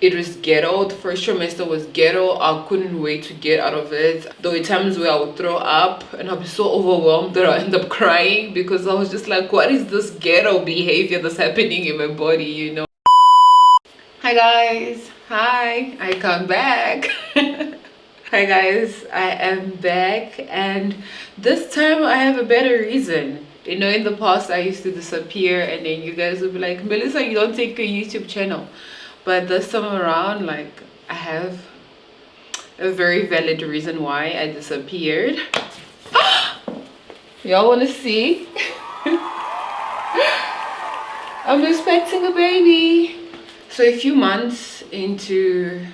It was ghetto. The first trimester was ghetto. I couldn't wait to get out of it. There were times where I would throw up and I'd be so overwhelmed that I end up crying, because I was just like, what is this ghetto behavior that's happening in my body, you know? Hi guys. Hi. I come back. Hi guys, I am back, and this time I have a better reason. You know, in the past I used to disappear and then you guys would be like, Melissa, you don't take a YouTube channel. But this time around, like, I have a very valid reason why I disappeared. Y'all want to see? I'm expecting a baby. So a few months into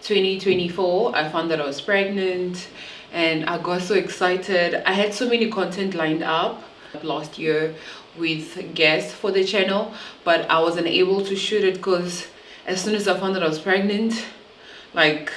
2024, I found that I was pregnant and I got so excited. I had so many content lined up last year with guests for the channel, but I wasn't able to shoot it because as soon as I found that I was pregnant, like,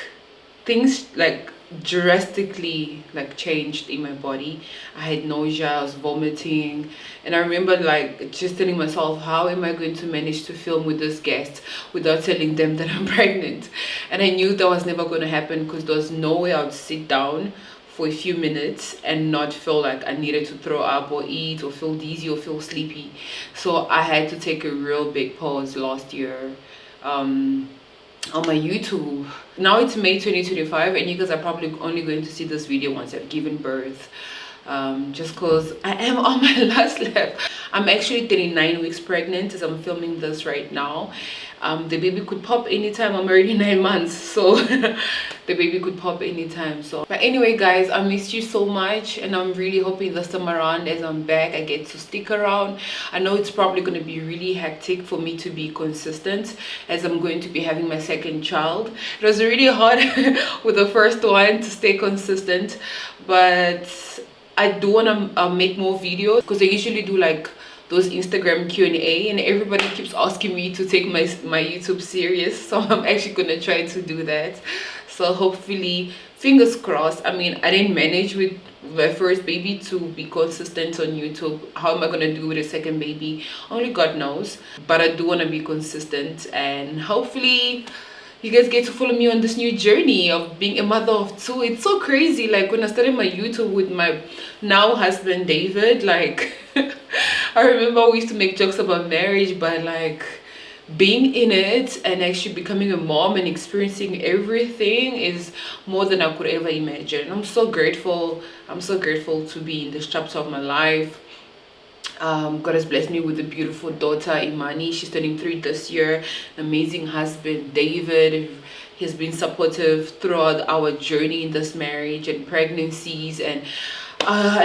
things like drastically like changed in my body. I had nausea, I was vomiting, and I remember like just telling myself, how am I going to manage to film with this guest without telling them that I'm pregnant? And I knew that was never going to happen, because there was no way I would sit down for a few minutes and not feel like I needed to throw up or eat or feel dizzy or feel sleepy. So I had to take a real big pause last year on my YouTube. Now it's May 2025 and you guys are probably only going to see this video once I've given birth, just because I am on my last lap. I'm actually 39 weeks pregnant as I'm filming this right now. The baby could pop anytime. I'm already 9 months, so the baby could pop anytime. So, but anyway guys, I missed you so much, and I'm really hoping this time around as I'm back I get to stick around. I know it's probably going to be really hectic for me to be consistent, as I'm going to be having my second child. It was really hard with the first one to stay consistent, but I do want to make more videos, because I usually do like those Instagram Q&A and everybody keeps asking me to take my YouTube serious, so I'm actually gonna try to do that. So hopefully, fingers crossed. I mean, I didn't manage with my first baby to be consistent on YouTube. How am I gonna do with a second baby? Only God knows, but I do want to be consistent, and hopefully you guys get to follow me on this new journey of being a mother of two. It's so crazy. Like, when I started my YouTube with my now husband David, like I remember we used to make jokes about marriage, but like being in it and actually becoming a mom and experiencing everything is more than I could ever imagine. I'm so grateful. I'm so grateful to be in this chapter of my life. God has blessed me with a beautiful daughter, Imani. She's turning 3 this year. An amazing husband, David. He's been supportive throughout our journey in this marriage and pregnancies, and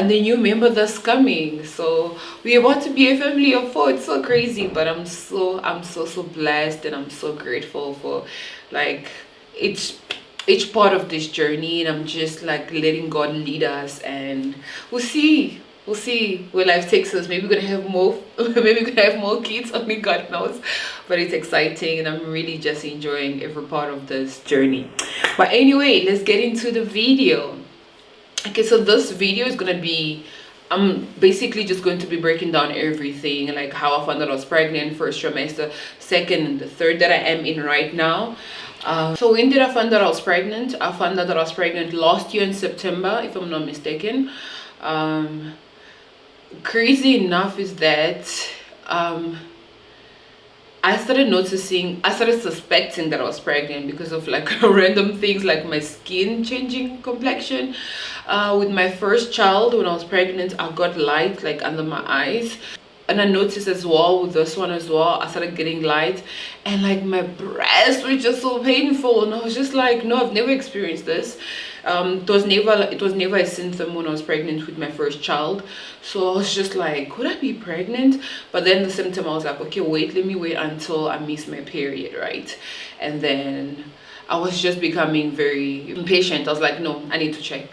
the new member that's coming. So we're about to be a family of 4. It's so crazy, but I'm so blessed, and I'm so grateful for like each part of this journey, and I'm just like letting God lead us, and we'll see where life takes us. Maybe we're gonna have more maybe we're gonna have more kids, only God knows, but it's exciting and I'm really just enjoying every part of this journey. But anyway, let's get into the video. Okay, so this video is gonna be, I'm basically just going to be breaking down everything, like how I found out I was pregnant, first trimester, second and the third that I am in right now. So when did I find out I was pregnant? I found out that I was pregnant last year in September, if I'm not mistaken. Crazy enough is that I started suspecting that I was pregnant because of like random things, like my skin changing complexion. With my first child, when I was pregnant, I got light like under my eyes, and I noticed as well with this one as well, I started getting light, and like my breasts were just so painful, and I was just like, no, I've never experienced this. It was never a symptom when I was pregnant with my first child, so I was just like, could I be pregnant? But then the symptom, I was like, okay, let me wait until I miss my period, right? And then I was just becoming very impatient. I was like, no, I need to check.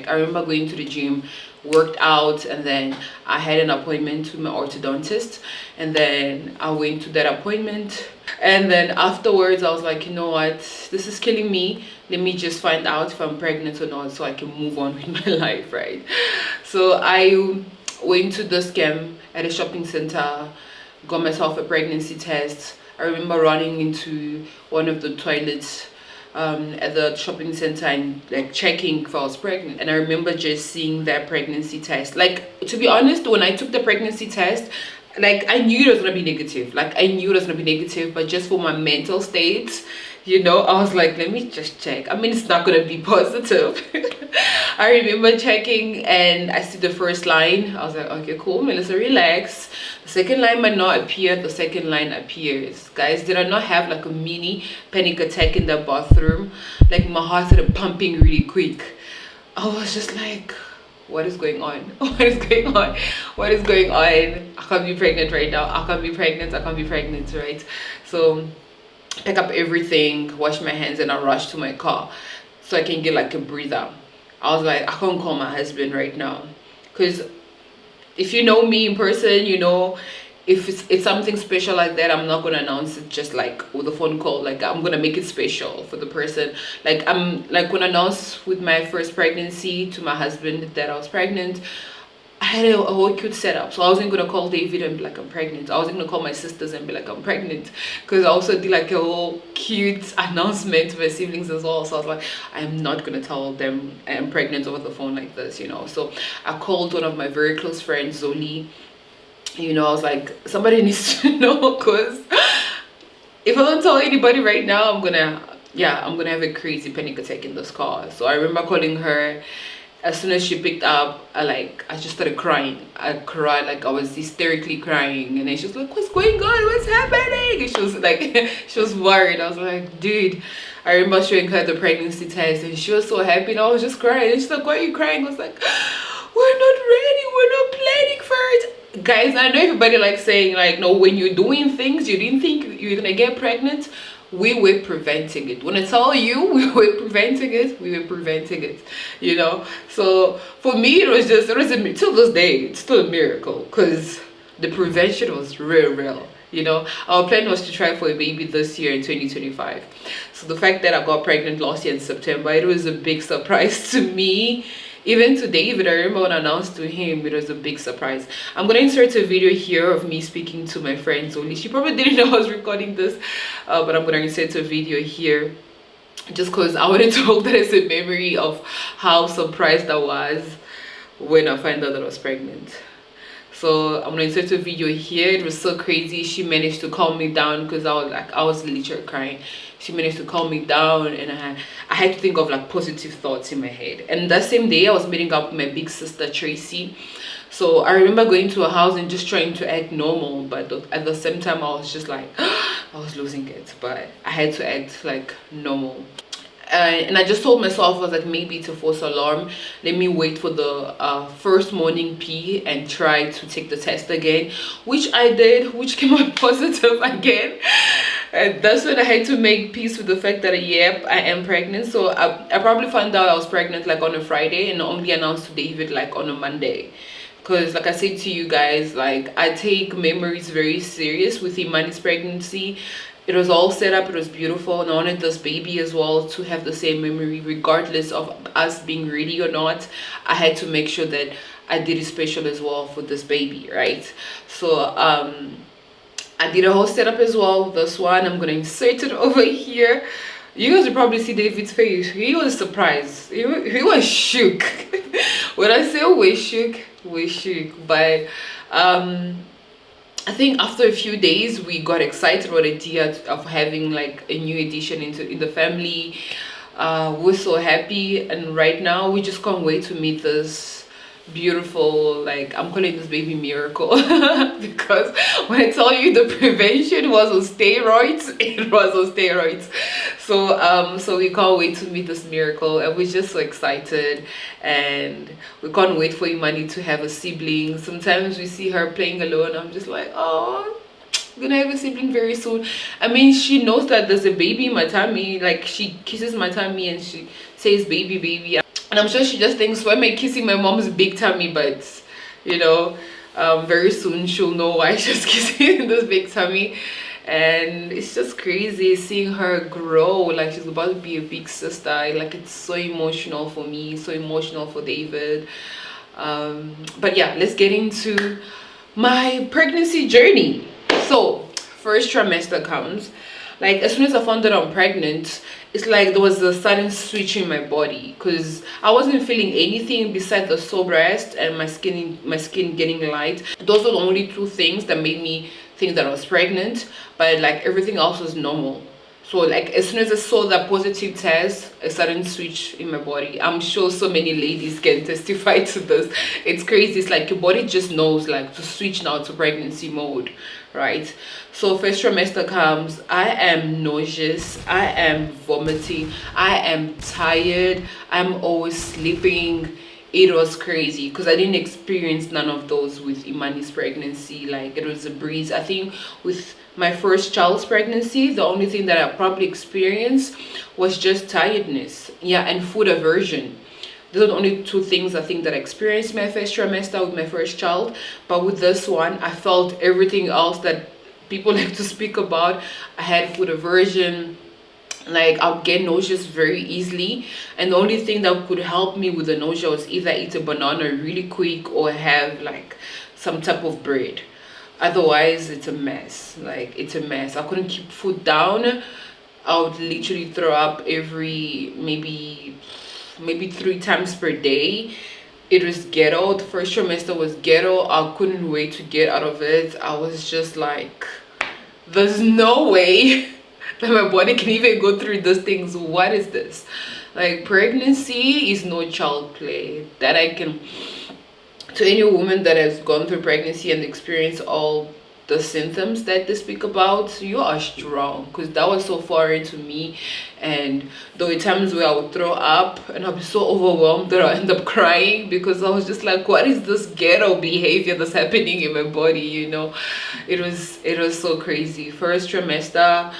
I remember going to the gym, worked out, and then I had an appointment with my orthodontist, and then I went to that appointment, and then afterwards I was like, you know what, this is killing me. Let me just find out if I'm pregnant or not so I can move on with my life, right? So I went to the scam at a shopping center, got myself a pregnancy test. I I remember running into one of the toilets at the shopping center and like checking if I was pregnant. And I remember just seeing that pregnancy test. Like, to be honest, when I took the pregnancy test, like I knew it was gonna be negative. Like I knew it was gonna be negative, but just for my mental state, you know, I was like, let me just check. I mean, it's not gonna be positive. I remember checking and I see the first line. I was like, okay, cool, Melissa, relax. The second line might not appear. The second line appears. Guys, did I not have like a mini panic attack in the bathroom? Like my heart started pumping really quick. I was just like, what is going on? What is going on? What is going on? I can't be pregnant right now. I can't be pregnant. I can't be pregnant, right? So pick up everything, wash my hands, and I rush to my car so I can get like a breather. I was like, I can't call my husband right now, because if you know me in person, you know, if it's something special like that, I'm not gonna announce it just like with a phone call. Like I'm gonna make it special for the person. Like I'm like, when I announced with my first pregnancy to my husband that I was pregnant, I had a whole cute setup. So I wasn't gonna call David and be like, I'm pregnant. I wasn't gonna call my sisters and be like, I'm pregnant, because I also did like a whole cute announcement to my siblings as well. So I was like, I'm not gonna tell them I'm pregnant over the phone like this, you know. So I called one of my very close friends, Zoli. You know, I was like, somebody needs to know, because if I don't tell anybody right now, I'm gonna have a crazy panic attack in this car. So I remember calling her. As soon as she picked up, I just started crying. I cried, like I was hysterically crying, and then she was like, what's going on, what's happening? And she was like she was worried. I was like, dude, I remember showing her the pregnancy test and she was so happy, and I was just crying, and she's like, why are you crying? I was like, we're not ready, we're not planning for it. Guys, I know everybody likes saying like, no, when you're doing things you didn't think you're gonna get pregnant, we were preventing it. When I tell you we were preventing it, you know. So for me, it was till this day, it's still a miracle, because the prevention was real. You know, our plan was to try for a baby this year in 2025. So the fact that I got pregnant last year in September, it was a big surprise to me. Even to David, I remember when I announced to him, it was a big surprise. I'm going to insert a video here of me speaking to my friend Zoli. She probably didn't know I was recording this, but I'm going to insert a video here just because I wanted to hold that as a memory of how surprised I was when I found out that I was pregnant. So I'm going to insert a video here. It was so crazy. She managed to calm me down, because I was literally crying. She managed to calm me down, and I had to think of like positive thoughts in my head. And that same day I was meeting up with my big sister Tracy. So I remember going to her house and just trying to act normal, but at the same time I was just like I was losing it, but I had to act like normal. And I just told myself, I was like, maybe it's a false alarm, let me wait for the first morning pee and try to take the test again, which I did, which came out positive again. And that's when I had to make peace with the fact that yep, I am pregnant. So I probably found out I was pregnant like on a Friday and only announced to David like on a Monday, because like I said to you guys, like I take memories very serious with Imani's pregnancy. It was all set up, it was beautiful, and I wanted this baby as well to have the same memory regardless of us being ready or not. I had to make sure that I did it special as well for this baby, right? So I did a whole setup as well. This one, I'm gonna insert it over here. You guys will probably see David's face. He was surprised. He was shook. When I say we're shook. But I think after a few days we got excited about the idea of having like a new addition in the family. We're so happy, and right now we just can't wait to meet this beautiful, like I'm calling this baby miracle because when I tell you the prevention was on steroids, it was on steroids. So we can't wait to meet this miracle, and we're just so excited, and we can't wait for Imani to have a sibling. Sometimes we see her playing alone, I'm just like, oh, I'm gonna have a sibling very soon. I mean, she knows that there's a baby in my tummy, like she kisses my tummy and she says baby baby, and I'm sure she just thinks, why am I kissing my mom's big tummy? But you know, very soon she'll know why she's kissing this big tummy. And it's just crazy seeing her grow, like she's about to be a big sister. Like it's so emotional for me, so emotional for David. But yeah, let's get into my pregnancy journey. So first trimester comes, like as soon as I found that I'm pregnant, it's like there was a sudden switch in my body, because I wasn't feeling anything besides the sore breast and my skin getting light. Those were the only two things that made me think that I was pregnant, but like everything else was normal. So like as soon as I saw that positive test, a sudden switch in my body. I'm sure so many ladies can testify to this. It's crazy. It's like your body just knows like to switch now to pregnancy mode, right? So first trimester comes, I am nauseous, I am vomiting, I am tired, I'm always sleeping. It was crazy because I didn't experience none of those with Imani's pregnancy. Like it was a breeze. I think with my first child's pregnancy, the only thing that I probably experienced was just tiredness, yeah, and food aversion. Those are the only two things I think that I experienced my first trimester with my first child. But with this one, I felt everything else that people like to speak about. I had food aversion, like I'll get nauseous very easily, and the only thing that could help me with the nausea was either eat a banana really quick or have like some type of bread. Otherwise it's a mess. Like it's a mess. I couldn't keep food down. I would literally throw up every maybe 3 times per day. It was ghetto. The first trimester was ghetto. I couldn't wait to get out of it. I was just like, there's no way that my body can even go through those things. What is this? Like pregnancy is no child play. That I can, to any woman that has gone through pregnancy and experienced all the symptoms that they speak about, you are strong, because that was so foreign to me. And there were times where I would throw up and I'd be so overwhelmed that I end up crying, because I was just like, what is this ghetto behavior that's happening in my body, you know? It was so crazy. First trimester,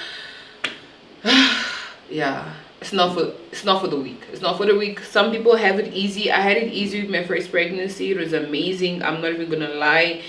yeah, it's not for the weak. It's not for the weak. Some people have it easy. I had it easy with my first pregnancy. It was amazing. I'm not even gonna lie,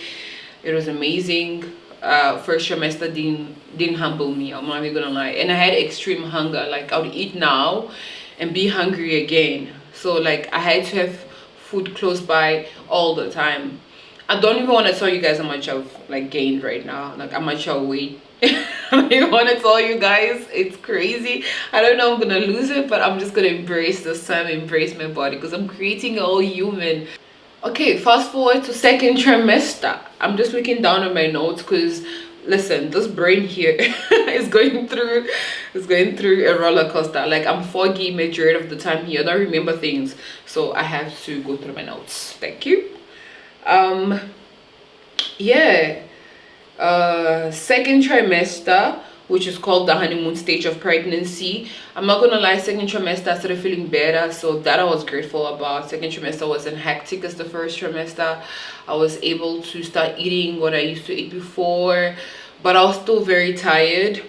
it was amazing. First trimester didn't humble me. I'm not even gonna lie. And I had extreme hunger. Like I would eat now and be hungry again. So like I had to have food close by all the time. I don't even want to tell you guys how much I've like gained right now, like how much I weigh. I don't even want to tell you guys. It's crazy. I don't know, I'm gonna lose it, but I'm just gonna embrace this time, embrace my body, because I'm creating a whole human. Okay, fast forward to second trimester. I'm just looking down at my notes because listen, this brain here is going through a roller coaster. Like I'm foggy majority of the time here. I don't remember things, so I have to go through my notes. Thank you. Yeah, second trimester, which is called the honeymoon stage of pregnancy. I'm not gonna lie, second trimester I started feeling better, so that I was grateful about. Second trimester wasn't hectic as the first trimester. I was able to start eating what I used to eat before, but I was still very tired.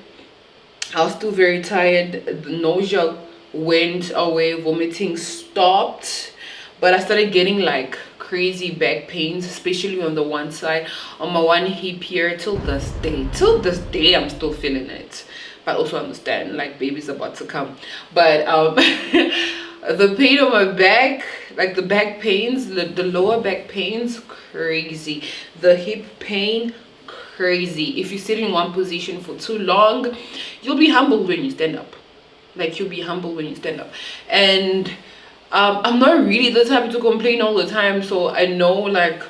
The nausea went away, vomiting stopped, but I started getting like crazy back pains, especially on the one side, on my one hip here. Till this day I'm still feeling it, but also understand like baby's about to come. But the pain on my back, like the back pains, the lower back pains, crazy. The hip pain, crazy. If you sit in one position for too long, you'll be humbled when you stand up. Like you'll be humbled when you stand up. And I'm not really the type to complain all the time, so I know like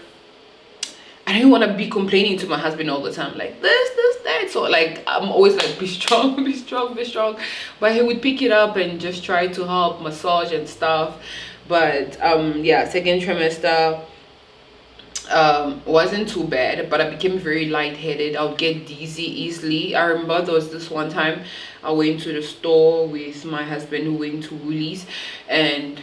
I don't want to be complaining to my husband all the time like this, that. So like I'm always like, be strong, be strong. But he would pick it up and just try to help massage and stuff. But yeah, second trimester wasn't too bad, but I became very lightheaded. I would get dizzy easily. I remember there was this one time I went to the store with my husband, who went to Woolies, and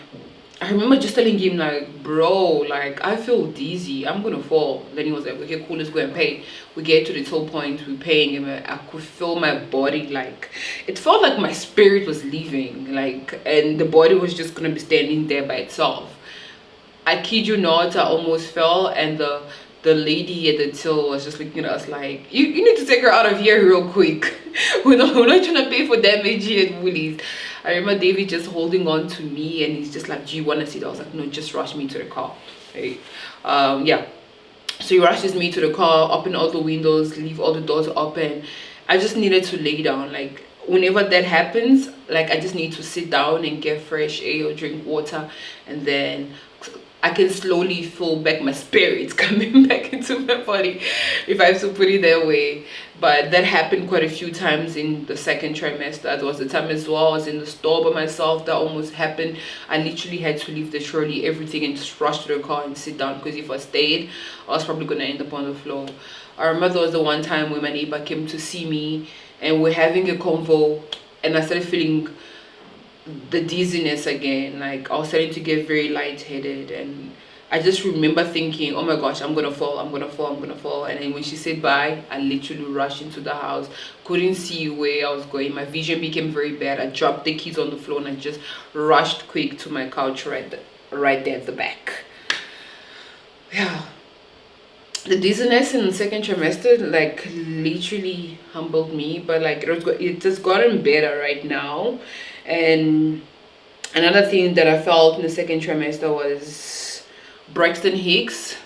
I remember just telling him like, bro, like I feel dizzy, I'm gonna fall. Then he was like, okay, cool, let's go and pay. We get to the toll point, we're paying, and I could feel my body, like it felt like my spirit was leaving, like, and the body was just gonna be standing there by itself. I kid you not, I almost fell, and the lady at the till was just looking at us like, you need to take her out of here real quick. we're not trying to pay for damage here at Woolies. I remember David just holding on to me, and he's just like, do you want to sit? I was like, no, just rush me to the car. Right? Yeah, So he rushes me to the car, open all the windows, leave all the doors open. I just needed to lay down. Like whenever that happens, like I just need to sit down and get fresh air or drink water, and then I can slowly feel back my spirits coming back into my body, if I have to put it that way. But that happened quite a few times in the second trimester. There was the time as well I was in the store by myself that almost happened. I literally had to leave the trolley, everything, and just rush to the car and sit down, because if I stayed, I was probably gonna end up on the floor. I remember there was the one time when my neighbor came to see me and we're having a convo, and I started feeling the dizziness again. Like I was starting to get very lightheaded, and I just remember thinking, oh my gosh, I'm gonna fall, I'm gonna fall, I'm gonna fall. And then when she said bye, I literally rushed into the house, couldn't see where I was going. My vision became very bad. I dropped the keys on the floor and I just rushed quick to my couch right there at the back. Yeah, the dizziness in the second trimester like literally humbled me, but like it has gotten better right now. And another thing that I felt in the second trimester was Braxton Hicks.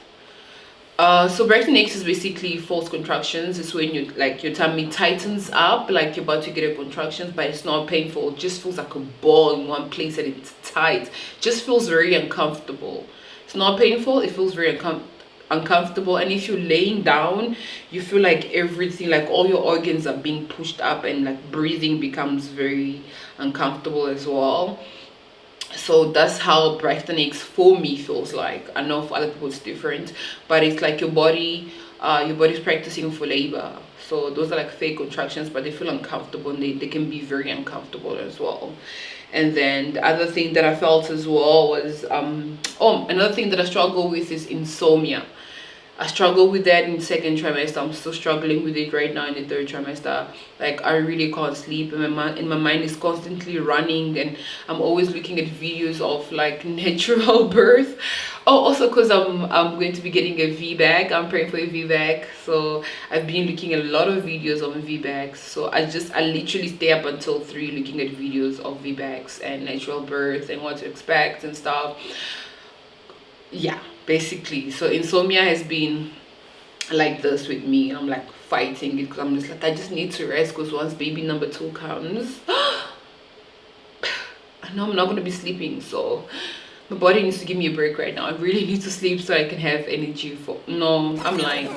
So Braxton Hicks is basically false contractions. It's when you like your tummy tightens up, like you're about to get a contraction, but it's not painful. It just feels like a ball in one place and it's tight. Just feels very uncomfortable. It's not painful. It feels very uncomfortable, and if you're laying down, you feel like everything, like all your organs are being pushed up, and like breathing becomes very uncomfortable as well. So that's how Braxton Hicks for me feels like. I know for other people it's different, but it's like your body's practicing for labor. So those are like fake contractions, but they feel uncomfortable, and they can be very uncomfortable as well. And then the other thing that I felt as well was another thing that I struggle with is insomnia. I struggled with that in second trimester. I'm still struggling with it right now in the third trimester. Like I really can't sleep, and my mind is constantly running, and I'm always looking at videos of like natural birth. Oh, also because I'm going to be getting a VBAC. I'm praying for a VBAC, so I've been looking at a lot of videos on VBACs. So I literally stay up until 3 looking at videos of VBACs and natural birth and what to expect and stuff. Yeah, basically. So insomnia has been like this with me. I'm like fighting it because I'm just like, I just need to rest, because once baby number 2 comes, I know I'm not going to be sleeping. So my body needs to give me a break right now. I really need to sleep so I can have energy for... No, I'm lying.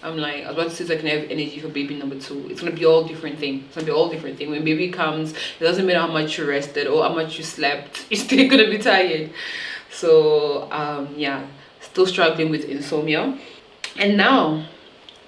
I was about to say so I can have energy for baby number 2. It's going to be all different thing. It's going to be all different thing. When baby comes, it doesn't matter how much you rested or how much you slept. You're still going to be tired. So yeah, still struggling with insomnia. And now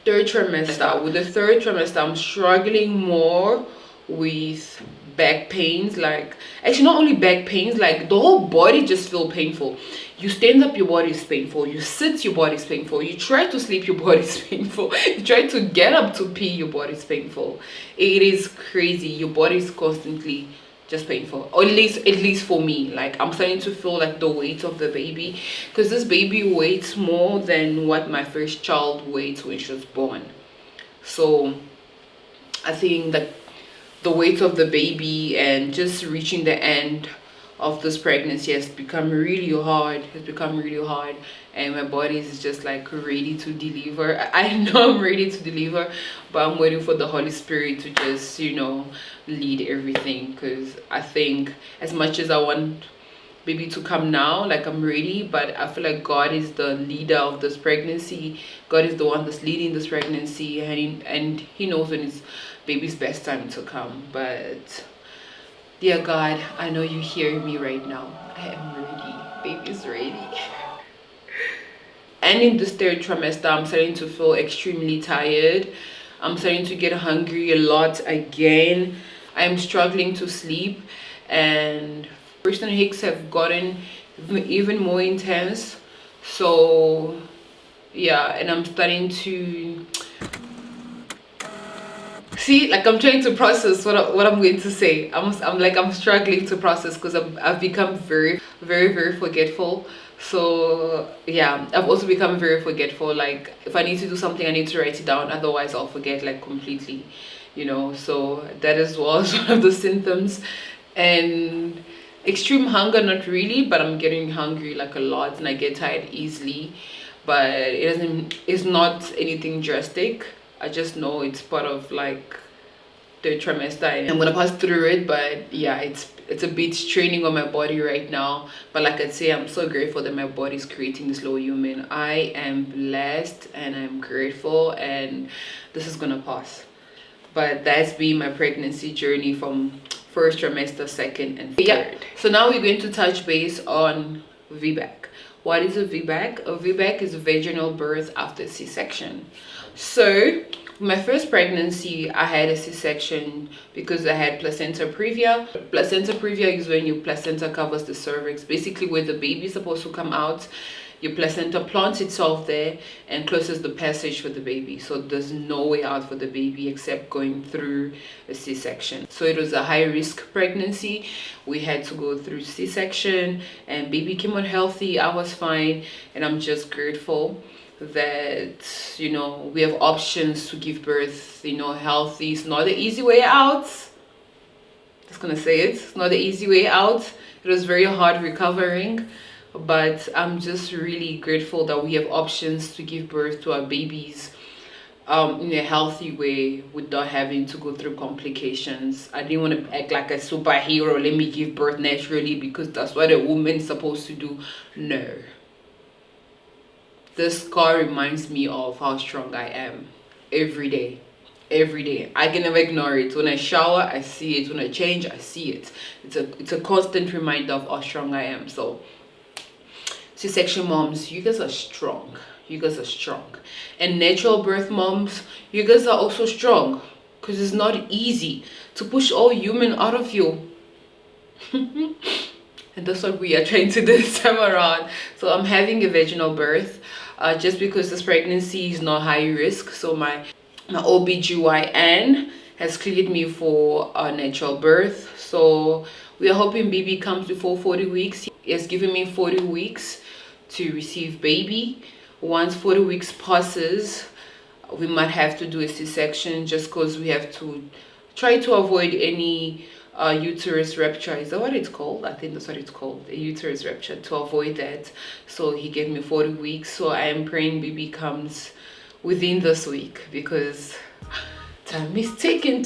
third trimester. With the third trimester, I'm struggling more with back pains. Like actually not only back pains, like the whole body just feel painful. You stand up, your body is painful. You sit, your body is painful. You try to sleep, your body is painful. You try to get up to pee, your body is painful. It is crazy. Your body is constantly just painful, or at least for me. Like I'm starting to feel like the weight of the baby, because this baby weighs more than what my first child weighs when she was born. So I think that the weight of the baby and just reaching the end of this pregnancy has become really hard. And my body is just like ready to deliver. I know I'm ready to deliver, but I'm waiting for the Holy Spirit to just, you know, lead everything. Because I think as much as I want baby to come now, like I'm ready, but I feel like God is the leader of this pregnancy. God is the one that's leading this pregnancy, and he knows when it's baby's best time to come. But dear God, I know you're hearing me right now. I am ready. Baby's ready. And in this third trimester, I'm starting to feel extremely tired. I'm starting to get hungry a lot again. I'm struggling to sleep, and Braxton Hicks have gotten even more intense. So yeah, and I'm starting to see, like I'm trying to process what I'm going to say. I'm struggling to process, because I've become very forgetful. So yeah, I've also become very forgetful. Like if I need to do something, I need to write it down, otherwise I'll forget like completely, you know. So that as well is one of the symptoms. And extreme hunger, not really, but I'm getting hungry like a lot, and I get tired easily. but it's not anything drastic. I just know it's part of like the trimester and I'm gonna pass through it. But yeah, it's a bit straining on my body right now, but like I say, I'm so grateful that my body is creating this little human. I am blessed and I'm grateful, and this is gonna pass. But that's been my pregnancy journey from first trimester, second and third. Yeah, so now we're going to touch base on VBAC. What is a VBAC? A VBAC is a vaginal birth after C-section. So my first pregnancy, I had a C-section because I had placenta previa. Placenta previa is when your placenta covers the cervix, basically where the baby is supposed to come out. Your placenta plants itself there and closes the passage for the baby, so there's no way out for the baby except going through a C-section. So it was a high-risk pregnancy. We had to go through C-section, and baby came out healthy. I was fine, and I'm just grateful that, you know, we have options to give birth, you know, healthy. It's not the easy way out. Just gonna say it. It's not the easy way out. It was very hard recovering, but I'm just really grateful that we have options to give birth to our babies in a healthy way without having to go through complications. I didn't want to act like a superhero. Let me give birth naturally because that's what a woman's supposed to do. No. This scar reminds me of how strong I am every day. Every day. I can never ignore it. When I shower, I see it. When I change, I see it. It's a constant reminder of how strong I am. So C-section moms, you guys are strong. You guys are strong. And natural birth moms, you guys are also strong, because it's not easy to push all human out of you. And that's what we are trying to do this time around. So I'm having a vaginal birth just because this pregnancy is not high risk. So my OBGYN has cleared me for a natural birth. So we are hoping baby comes before 40 weeks. He has given me 40 weeks to receive baby. Once 40 weeks passes, we might have to do a C-section just because we have to try to avoid any uterus rupture. Is that what it's called? I think that's what it's called, a uterus rupture, to avoid that. So he gave me 40 weeks. So I am praying baby comes within this week, because time is ticking,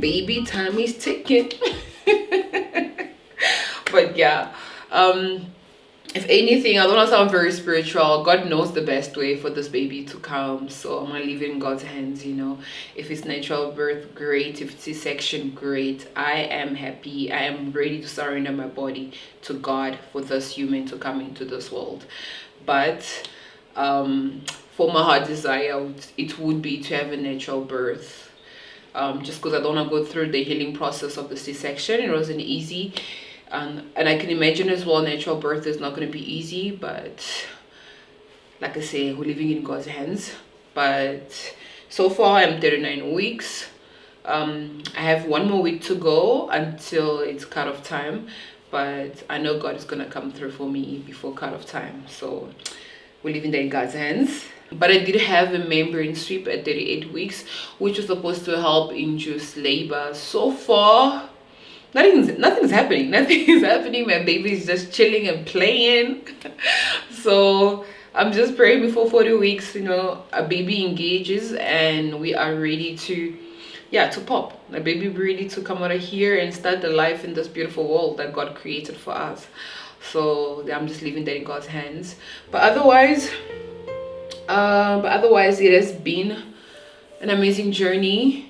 baby, time is ticking. But yeah, if anything, I don't want to sound very spiritual. God knows the best way for this baby to come, so I'm gonna leave it in God's hands. You know, if it's natural birth, great. If it's C-section, great. I am happy. I am ready to surrender my body to God for this human to come into this world. But for my heart desire, it would be to have a natural birth, just because I don't want to go through the healing process of the C-section. It wasn't easy. And I can imagine as well, natural birth is not going to be easy, but like I say, we're living in God's hands. But so far I'm 39 weeks. I have one more week to go until it's cut-off time, but I know God is going to come through for me before cut-off time. So we're leaving that in God's hands. But I did have a membrane sweep at 38 weeks, which was supposed to help induce labor. So far, nothing's happening. Nothing is happening. My baby is just chilling and playing. So I'm just praying before 40 weeks, you know, a baby engages and we are ready to pop. My baby ready to come out of here and start the life in this beautiful world that God created for us. So I'm just leaving that in God's hands. But otherwise it has been an amazing journey.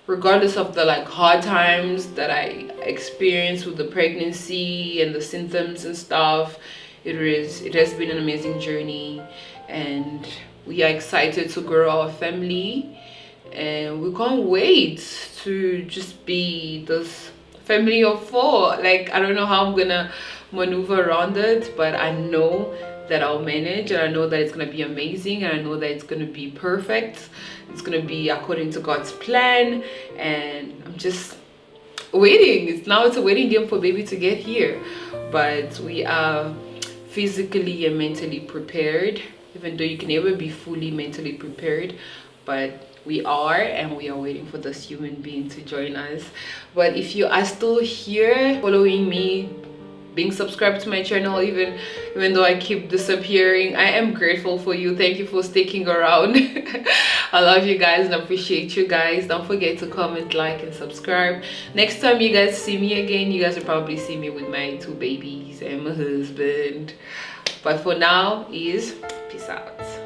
Regardless of the like hard times that I experienced with the pregnancy and the symptoms and stuff, it has been an amazing journey, and we are excited to grow our family, and we can't wait to just be this family of 4. Like, I don't know how I'm gonna maneuver around it, but I know that I'll manage, and I know that it's gonna be amazing, and I know that it's gonna be perfect. It's gonna be according to God's plan, and I'm just waiting. It's a waiting game for baby to get here. But we are physically and mentally prepared, even though you can never be fully mentally prepared, but we are, and we are waiting for this human being to join us. But if you are still here following me being subscribed to my channel, even though I keep disappearing. I am grateful for you. Thank you for sticking around. I love you guys and appreciate you guys. Don't forget to comment, like, and subscribe. Next time you guys see me again, you guys will probably see me with my 2 babies and my husband. But for now, peace out.